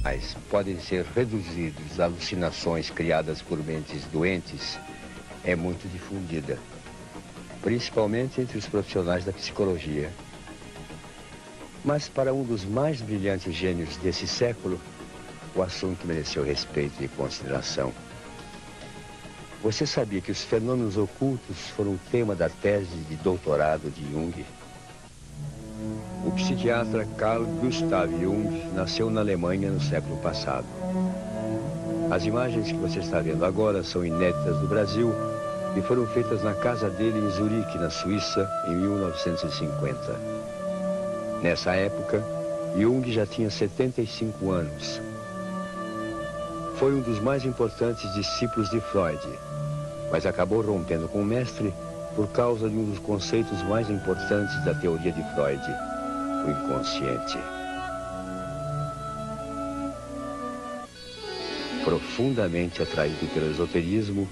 mas podem ser reduzidos a alucinações criadas por mentes doentes é muito difundida, principalmente entre os profissionais da psicologia. Mas para um dos mais brilhantes gênios desse século, o assunto mereceu respeito e consideração. Você sabia que os fenômenos ocultos foram o tema da tese de doutorado de Jung? O psiquiatra Carl Gustav Jung nasceu na Alemanha no século passado. As imagens que você está vendo agora são inéditas do Brasil e foram feitas na casa dele em Zurique, na Suíça, em 1950. Nessa época, Jung já tinha 75 anos. Foi um dos mais importantes discípulos de Freud, mas acabou rompendo com o mestre por causa de um dos conceitos mais importantes da teoria de Freud, o inconsciente. Profundamente atraído pelo esoterismo,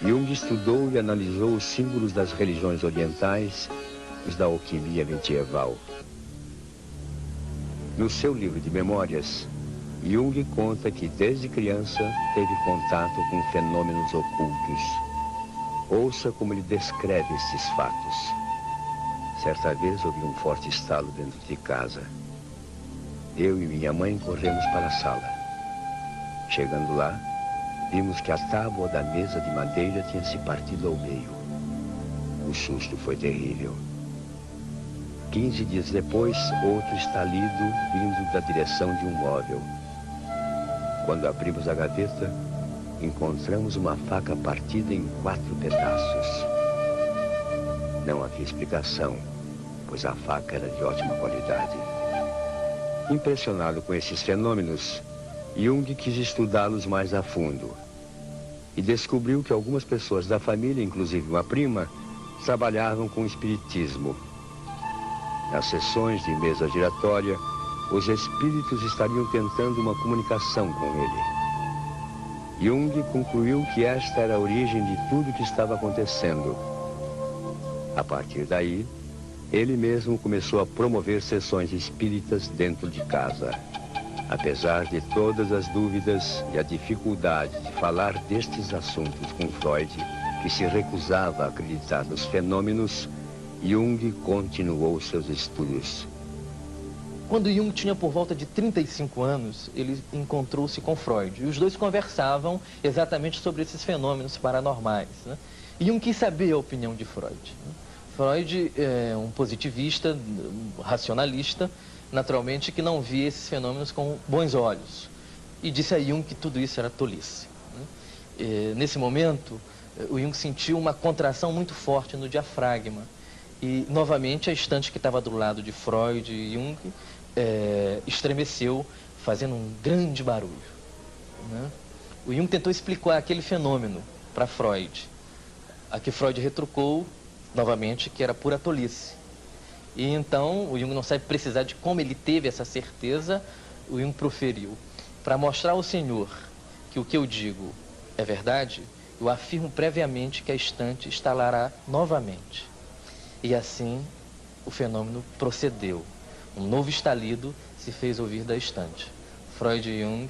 Jung estudou e analisou os símbolos das religiões orientais e os da alquimia medieval. No seu livro de memórias, Jung conta que desde criança teve contato com fenômenos ocultos. Ouça como ele descreve esses fatos. Certa vez ouvi um forte estalo dentro de casa. Eu e minha mãe corremos para a sala. Chegando lá, vimos que a tábua da mesa de madeira tinha se partido ao meio. O susto foi terrível. 15 dias depois, outro estalido vindo da direção de um móvel. Quando abrimos a gaveta, encontramos uma faca partida em 4 pedaços. Não havia explicação, pois a faca era de ótima qualidade. Impressionado com esses fenômenos, Jung quis estudá-los mais a fundo e descobriu que algumas pessoas da família, inclusive uma prima, trabalhavam com espiritismo. Nas sessões de mesa giratória, os espíritos estariam tentando uma comunicação com ele. Jung concluiu que esta era a origem de tudo o que estava acontecendo. A partir daí, ele mesmo começou a promover sessões espíritas dentro de casa. Apesar de todas as dúvidas e a dificuldade de falar destes assuntos com Freud, que se recusava a acreditar nos fenômenos, Jung continuou seus estudos. Quando Jung tinha por volta de 35 anos, ele encontrou-se com Freud. E os dois conversavam exatamente sobre esses fenômenos paranormais, né? E Jung quis saber a opinião de Freud, né? Freud é um positivista, racionalista, naturalmente que não via esses fenômenos com bons olhos. E disse a Jung que tudo isso era tolice, né? Nesse momento, o Jung sentiu uma contração muito forte no diafragma. E, novamente, a estante que estava do lado de Freud e Jung estremeceu, fazendo um grande barulho, né? O Jung tentou explicar aquele fenômeno para Freud. A que Freud retrucou, novamente, que era pura tolice. E então, o Jung não sabe precisar de como ele teve essa certeza, o Jung proferiu: para mostrar ao senhor que o que eu digo é verdade, eu afirmo previamente que a estante estalará novamente. E assim, o fenômeno procedeu. Um novo estalido se fez ouvir da estante. Freud e Jung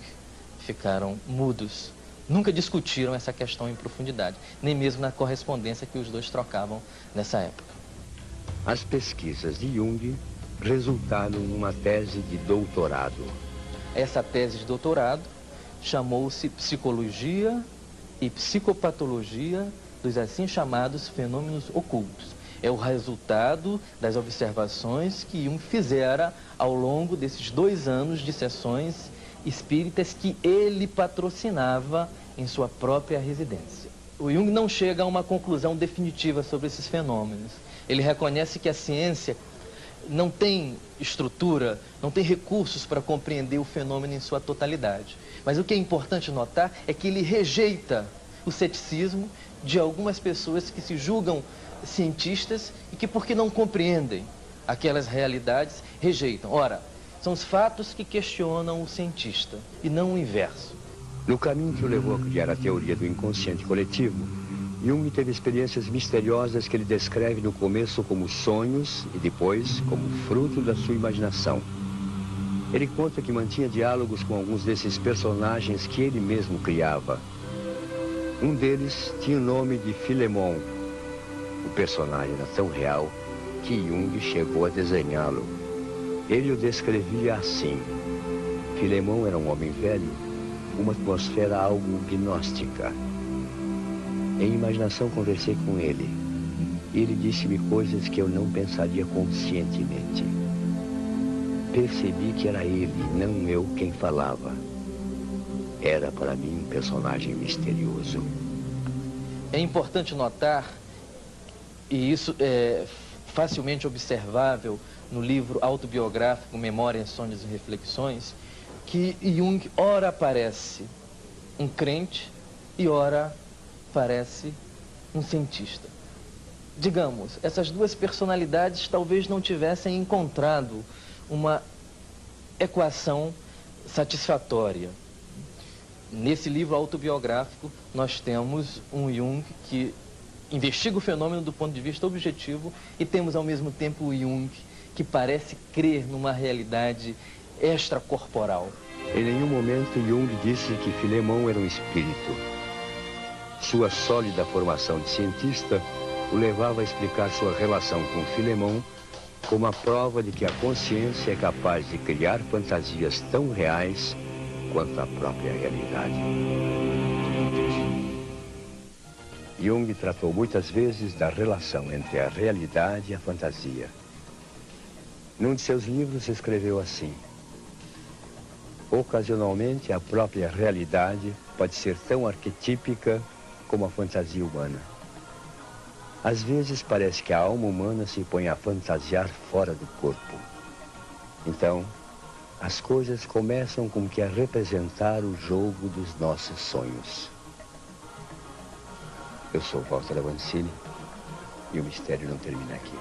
ficaram mudos. Nunca discutiram essa questão em profundidade, nem mesmo na correspondência que os dois trocavam nessa época. As pesquisas de Jung resultaram numa tese de doutorado. Essa tese de doutorado chamou-se Psicologia e Psicopatologia dos assim chamados fenômenos ocultos. É o resultado das observações que Jung fizera ao longo desses 2 anos de sessões espíritas que ele patrocinava em sua própria residência. O Jung não chega a uma conclusão definitiva sobre esses fenômenos. Ele reconhece que a ciência não tem estrutura, não tem recursos para compreender o fenômeno em sua totalidade. Mas o que é importante notar é que ele rejeita o ceticismo de algumas pessoas que se julgam cientistas e que, porque não compreendem aquelas realidades, rejeitam. Ora, são os fatos que questionam o cientista e não o inverso. No caminho que o levou a criar a teoria do inconsciente coletivo, Jung teve experiências misteriosas que ele descreve no começo como sonhos e depois como fruto da sua imaginação. Ele conta que mantinha diálogos com alguns desses personagens que ele mesmo criava. Um deles tinha o nome de Filemon. O personagem era tão real que Jung chegou a desenhá-lo. Ele o descrevia assim. Filemon era um homem velho, uma atmosfera algo gnóstica. Em imaginação conversei com ele. Ele disse-me coisas que eu não pensaria conscientemente. Percebi que era ele, não eu, quem falava. Era para mim um personagem misterioso. É importante notar, e isso é facilmente observável no livro autobiográfico Memórias, Sonhos e Reflexões, que Jung ora parece um crente e ora parece um cientista. Digamos, essas duas personalidades talvez não tivessem encontrado uma equação satisfatória. Nesse livro autobiográfico, nós temos um Jung que investiga o fenômeno do ponto de vista objetivo e temos ao mesmo tempo o Jung que parece crer numa realidade extracorporal. Em nenhum momento Jung disse que Filemon era um espírito. Sua sólida formação de cientista o levava a explicar sua relação com Filemon como a prova de que a consciência é capaz de criar fantasias tão reais quanto a própria realidade. Jung tratou muitas vezes da relação entre a realidade e a fantasia. Num de seus livros escreveu assim: ocasionalmente a própria realidade pode ser tão arquetípica como a fantasia humana. Às vezes parece que a alma humana se põe a fantasiar fora do corpo. Então, as coisas começam como que a representar o jogo dos nossos sonhos. Eu sou Walter Avancini e o mistério não termina aqui.